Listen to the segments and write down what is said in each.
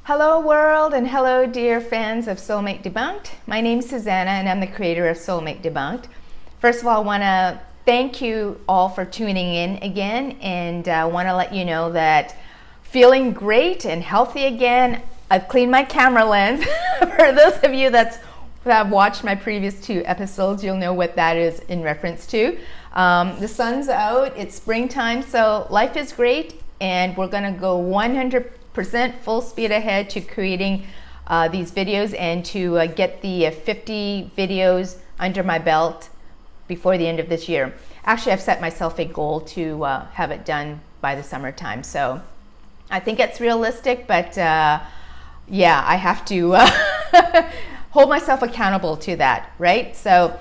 Hello world, and hello dear fans of Mate Debunked. My name is Susanna and I'm the creator of Mate Debunked. First of all, I want to thank you all for tuning in again, and I want to let you know that feeling great and healthy again. I've cleaned my camera lens. For those of you that have watched my previous 2 episodes, you'll know what that is in reference to. The sun's out, it's springtime, so life is great, and we're going to go 100% full speed ahead to creating these videos and to get the 50 videos under my belt before the end of this year. Actually, I've set myself a goal to have it done by the summertime, so I think it's realistic, but yeah, I have to hold myself accountable to that, right? So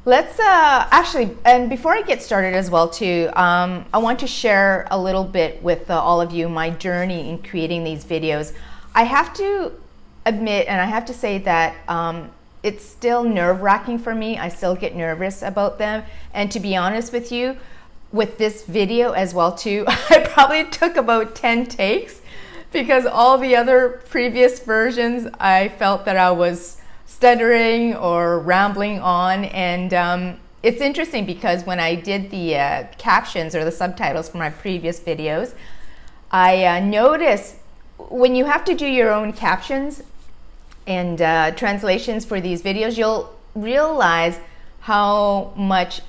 let's actually, and before I get started as well too, I want to share a little bit with all of you my journey in creating these videos. I have to admit, and I have to say that it's still nerve-wracking for me. I still get nervous about them, and to be honest with you, with this video as well too, I probably took about 10 takes, because all the other previous versions I felt that I was stuttering or rambling on. And it's interesting because when I did the captions or the subtitles for my previous videos, I noticed when you have to do your own captions and translations for these videos, you'll realize how much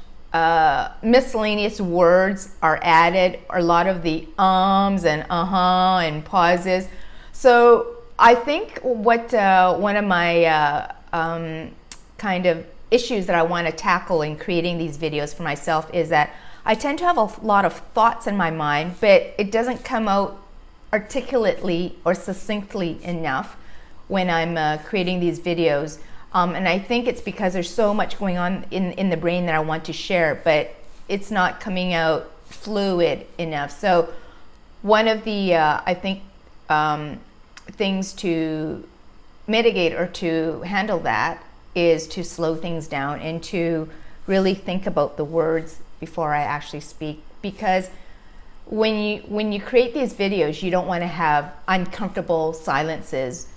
miscellaneous words are added, or a lot of the ums and and pauses. So I think what one of my kind of issues that I want to tackle in creating these videos for myself is that I tend to have a lot of thoughts in my mind, but it doesn't come out articulately or succinctly enough when I'm creating these videos. And I think it's because there's so much going on in the brain that I want to share, but it's not coming out fluid enough. So one of the, I think, things to mitigate or to handle that is to slow things down and to really think about the words before I actually speak. Because when you create these videos, you don't want to have uncomfortable silences.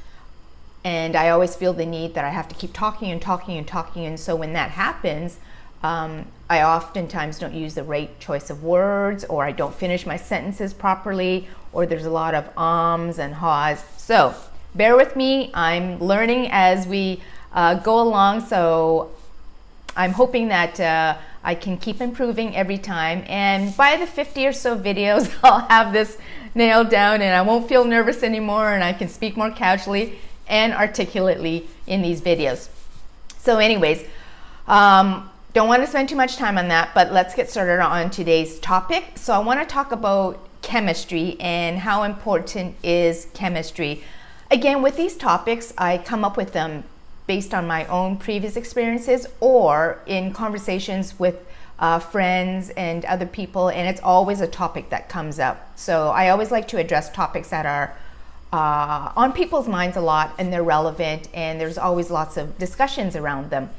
And I always feel the need that I have to keep talking and talking and talking. And so when that happens, I oftentimes don't use the right choice of words, or I don't finish my sentences properly, or there's a lot of ums and haws. So bear with me. I'm learning as we go along. So I'm hoping that I can keep improving every time. And by the 50 or so videos, I'll have this nailed down and I won't feel nervous anymore, and I can speak more casually and articulately in these videos. So anyways, don't want to spend too much time on that, but let's get started on today's topic. So I want to talk about chemistry and how important is chemistry. Again, with these topics, I come up with them based on my own previous experiences or in conversations with friends and other people, and it's always a topic that comes up. So I always like to address topics that are on people's minds a lot, and they're relevant, and there's always lots of discussions around them.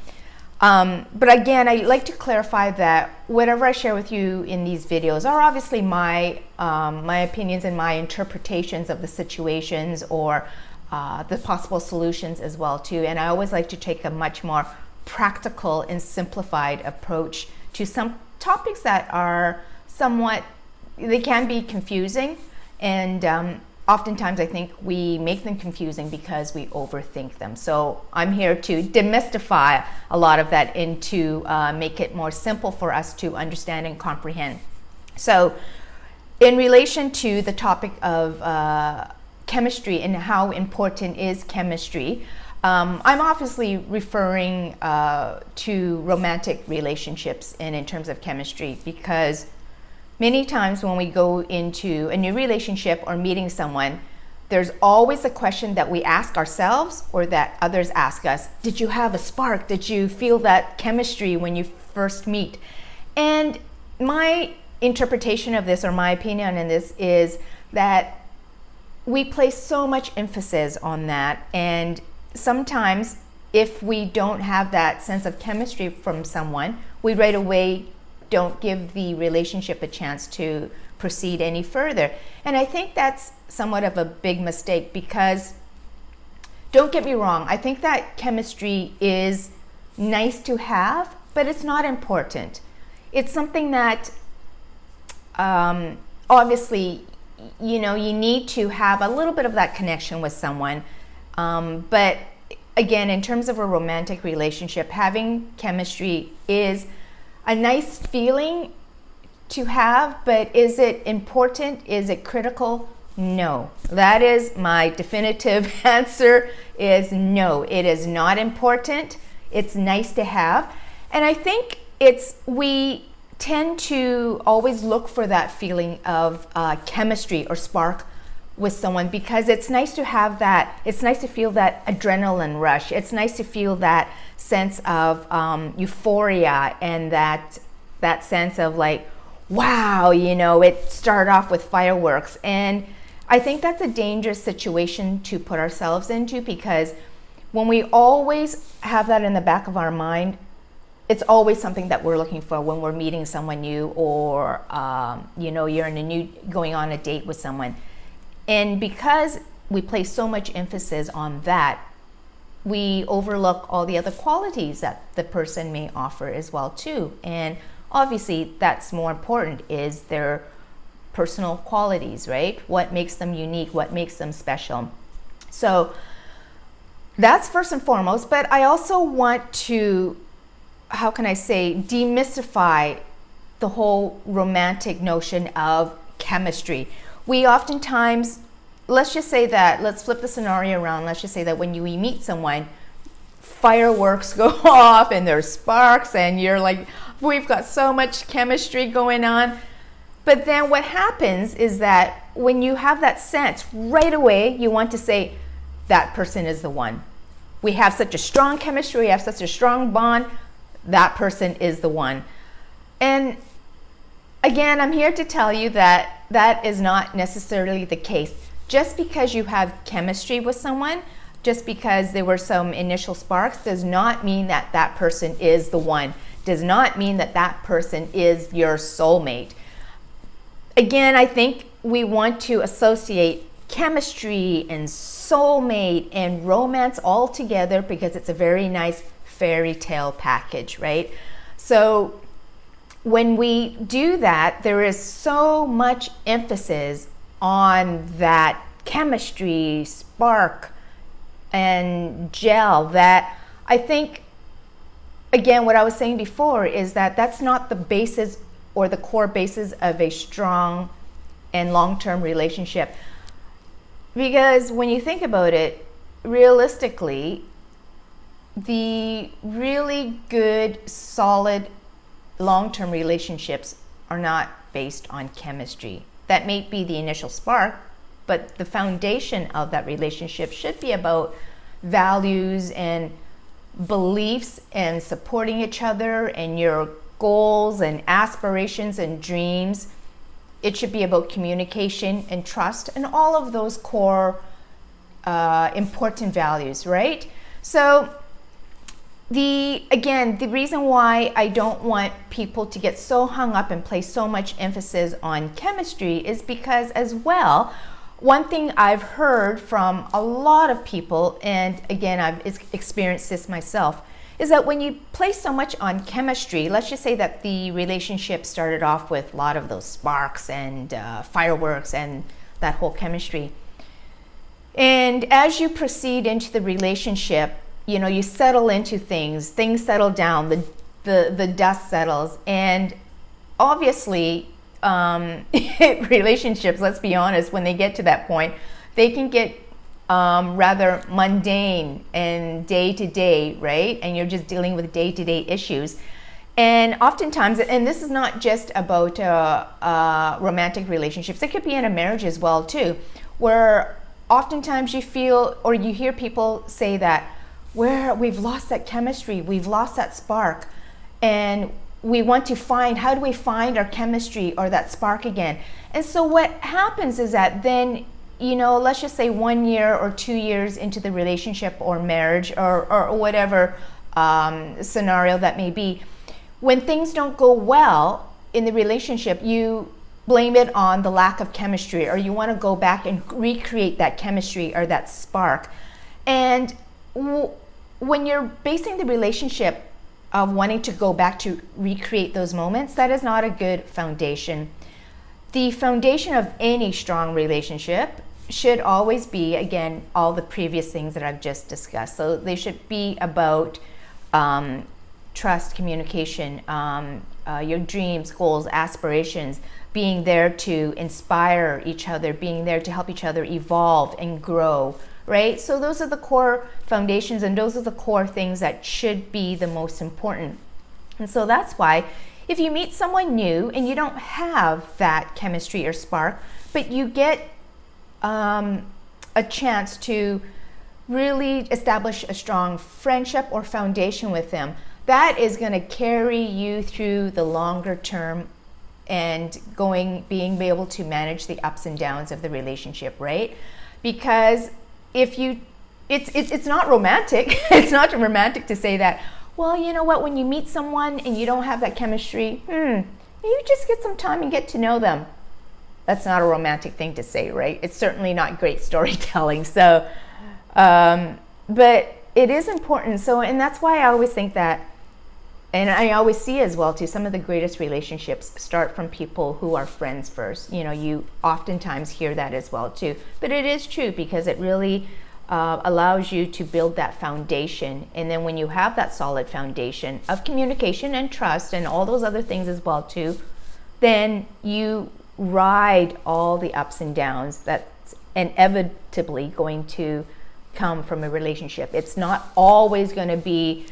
But again, I like to clarify that whatever I share with you in these videos are obviously my opinions and my interpretations of the situations, or the possible solutions as well too. And I always like to take a much more practical and simplified approach to some topics that are somewhat, they can be confusing, and oftentimes I think we make them confusing because we overthink them. So I'm here to demystify a lot of that and to make it more simple for us to understand and comprehend. So in relation to the topic of chemistry and how important is chemistry, I'm obviously referring to romantic relationships and in terms of chemistry, because many times when we go into a new relationship or meeting someone, there's always a question that we ask ourselves or that others ask us. Did you have a spark? Did you feel that chemistry when you first meet? And my interpretation of this, or my opinion on this, is that we place so much emphasis on that, and sometimes if we don't have that sense of chemistry from someone, we right away don't give the relationship a chance to proceed any further. And I think that's somewhat of a big mistake, because don't get me wrong, I think that chemistry is nice to have, but it's not important. It's something that obviously, you need to have a little bit of that connection with someone. But again, in terms of a romantic relationship, having chemistry is a nice feeling to have, but is it important? Is it critical? No. That is my definitive answer, is no. It is not important. It's nice to have. And I think we tend to always look for that feeling of chemistry or spark with someone, because it's nice to have that. It's nice to feel that adrenaline rush. It's nice to feel that sense of euphoria, and that sense of like, wow, it started off with fireworks. And I think that's a dangerous situation to put ourselves into, because when we always have that in the back of our mind, it's always something that we're looking for when we're meeting someone new, or you're going on a date with someone. And because we place so much emphasis on that, we overlook all the other qualities that the person may offer as well too. And obviously that's more important, is their personal qualities, right? What makes them unique, what makes them special. So that's first and foremost. But I also want to, demystify the whole romantic notion of chemistry. We oftentimes, let's flip the scenario around. Let's just say that when you meet someone, fireworks go off and there's sparks, and you're like, we've got so much chemistry going on. But then what happens is that when you have that sense, right away you want to say, that person is the one. We have such a strong chemistry, we have such a strong bond, that person is the one. And again, I'm here to tell you that that is not necessarily the case. Just because you have chemistry with someone, just because there were some initial sparks, does not mean that that person is the one. Does not mean that that person is your soulmate. Again, I think we want to associate chemistry and soulmate and romance all together, because it's a very nice fairy tale package, right? So when we do that, there is so much emphasis on that chemistry, spark, and gel, that I think, again, what I was saying before is that that's not the basis or the core basis of a strong and long-term relationship. Because when you think about it, realistically, the really good, solid, long-term relationships are not based on chemistry. That may be the initial spark, but the foundation of that relationship should be about values and beliefs, and supporting each other and your goals and aspirations and dreams. It should be about communication and trust, and all of those core important values, right? So the reason why I don't want people to get so hung up and place so much emphasis on chemistry is because, as well, one thing I've heard from a lot of people, and again, I've experienced this myself, is that when you place so much on chemistry, let's just say that the relationship started off with a lot of those sparks and fireworks and that whole chemistry. And as you proceed into the relationship, you settle into things settle down, the dust settles, and obviously relationships, let's be honest, when they get to that point, they can get rather mundane and day to day, right? And you're just dealing with day to day issues. And oftentimes, and this is not just about romantic relationships, it could be in a marriage as well too, where oftentimes you feel, or you hear people say that, we've lost that chemistry, we've lost that spark, and we want to find, how do we find our chemistry or that spark again? And so what happens is that then, let's just say 1 year or 2 years into the relationship or marriage or whatever scenario that may be, when things don't go well in the relationship, you blame it on the lack of chemistry, or you want to go back and recreate that chemistry or that spark. And when you're basing the relationship of wanting to go back to recreate those moments, that is not a good foundation. The foundation of any strong relationship should always be, again, all the previous things that I've just discussed. So they should be about trust, communication, your dreams, goals, aspirations, being there to inspire each other, being there to help each other evolve and grow, right? So those are the core foundations, and those are the core things that should be the most important. And so that's why if you meet someone new and you don't have that chemistry or spark, but you get a chance to really establish a strong friendship or foundation with them, that is going to carry you through the longer term and being able to manage the ups and downs of the relationship, right? Because if you, it's not romantic. It's not romantic to say that, well, you know what, when you meet someone and you don't have that chemistry, you just get some time and get to know them. That's not a romantic thing to say, right? It's certainly not great storytelling. So, but it is important. So, and that's why I always think that, and I always see as well too, some of the greatest relationships start from people who are friends first. You know, you oftentimes hear that as well too. But it is true, because it really allows you to build that foundation. And then when you have that solid foundation of communication and trust and all those other things as well too, then you ride all the ups and downs that's inevitably going to come from a relationship. It's not always going to be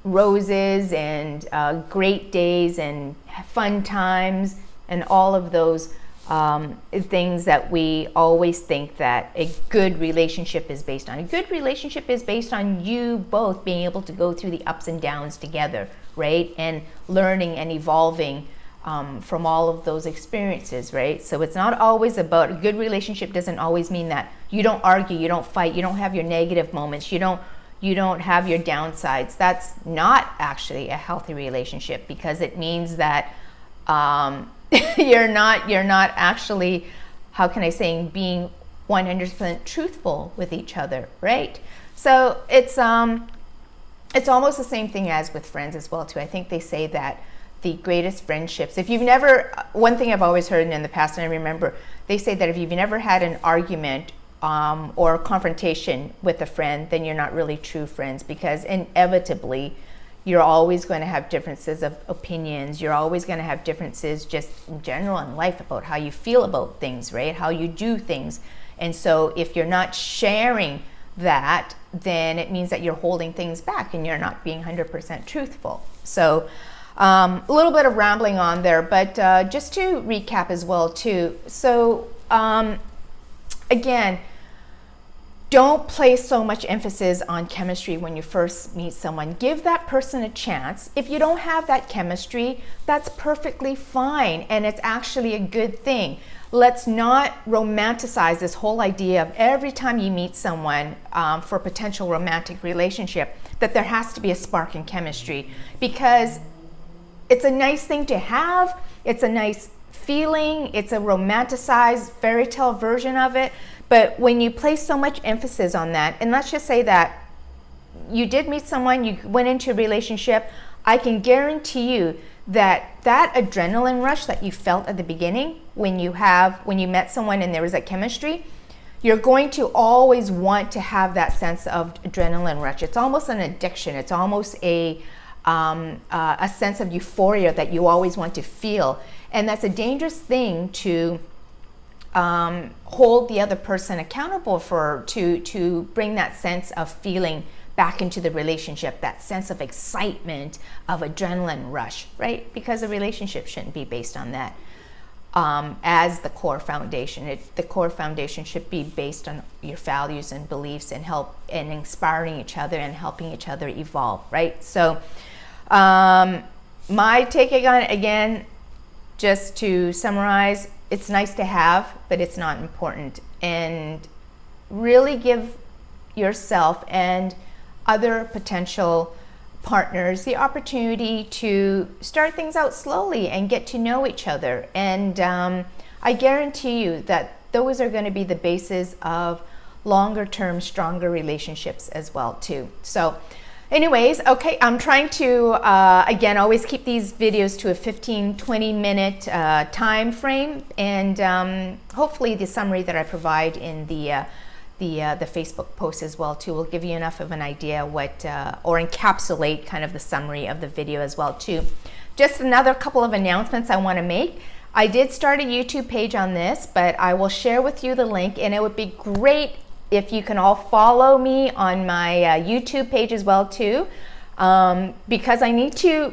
roses and great days and fun times and all of those things that we always think that a good relationship is based on. A good relationship is based on you both being able to go through the ups and downs together, right? And learning and evolving from all of those experiences, right? So it's not always about, a good relationship doesn't always mean that you don't argue, you don't fight, you don't have your negative moments, you don't have your downsides. That's not actually a healthy relationship, because it means that you're not actually, how can I say, being 100% truthful with each other, right? So it's almost the same thing as with friends as well too. I think they say that the greatest friendships, if you've never, one thing I've always heard in the past, and I remember, they say that if you've never had an argument or a confrontation with a friend, then you're not really true friends, because inevitably you're always going to have differences of opinions. You're always going to have differences just in general in life about how you feel about things, right? How you do things. And so if you're not sharing that, then it means that you're holding things back and you're not being 100% truthful. So a little bit of rambling on there, but just to recap as well too. So again, don't place so much emphasis on chemistry when you first meet someone. Give that person a chance. If you don't have that chemistry, that's perfectly fine, and it's actually a good thing. Let's not romanticize this whole idea of every time you meet someone for a potential romantic relationship, that there has to be a spark in chemistry, because it's a nice thing to have. It's a nice feeling. It's a romanticized fairy tale version of it. But when you place so much emphasis on that, and let's just say that you did meet someone, you went into a relationship, I can guarantee you that that adrenaline rush that you felt at the beginning when you met someone and there was that chemistry, you're going to always want to have that sense of adrenaline rush. It's almost an addiction. It's almost a sense of euphoria that you always want to feel. And that's a dangerous thing to hold the other person accountable for, to bring that sense of feeling back into the relationship, that sense of excitement, of adrenaline rush, right? Because a relationship shouldn't be based on that as the core foundation. The core foundation should be based on your values and beliefs, and inspiring each other and helping each other evolve, right? So my take on it, again, just to summarize, it's nice to have, but it's not important. And really give yourself and other potential partners the opportunity to start things out slowly and get to know each other. And I guarantee you that those are going to be the basis of longer term, stronger relationships as well too. So anyways, okay, I'm trying to, again, always keep these videos to a 15-20 minute time frame, and hopefully the summary that I provide in the Facebook post as well too will give you enough of an idea what, or encapsulate kind of the summary of the video as well too. Just another couple of announcements I want to make. I did start a YouTube page on this, but I will share with you the link, and it would be great if you can all follow me on my YouTube page as well too, because I need to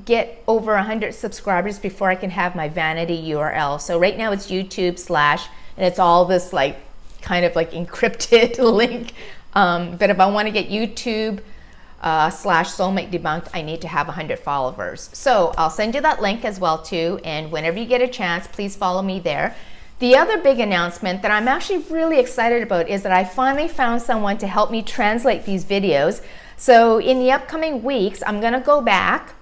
get over 100 subscribers before I can have my vanity URL. So right now it's YouTube / and it's all this like kind of like encrypted link. But if I want to get YouTube / Soulmate Debunked, I need to have 100 followers. So I'll send you that link as well too, and whenever you get a chance, please follow me there. The other big announcement that I'm actually really excited about is that I finally found someone to help me translate these videos. So in the upcoming weeks, I'm going to go back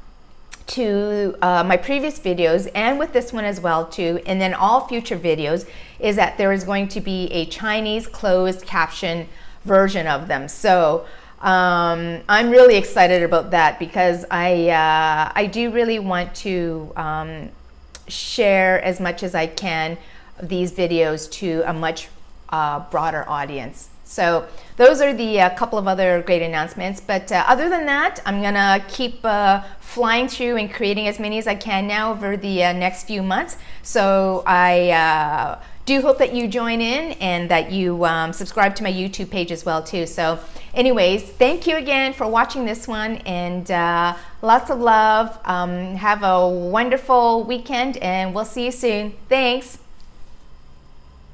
to my previous videos, and with this one as well too, and then all future videos, is that there is going to be a Chinese closed caption version of them. So I'm really excited about that, because I do really want to share as much as I can these videos to a much broader audience. So those are the couple of other great announcements. But other than that, I'm gonna keep flying through and creating as many as I can now over the next few months. So I do hope that you join in and that you subscribe to my YouTube page as well too. So anyways, thank you again for watching this one, and lots of love. Have a wonderful weekend, and we'll see you soon. Thanks.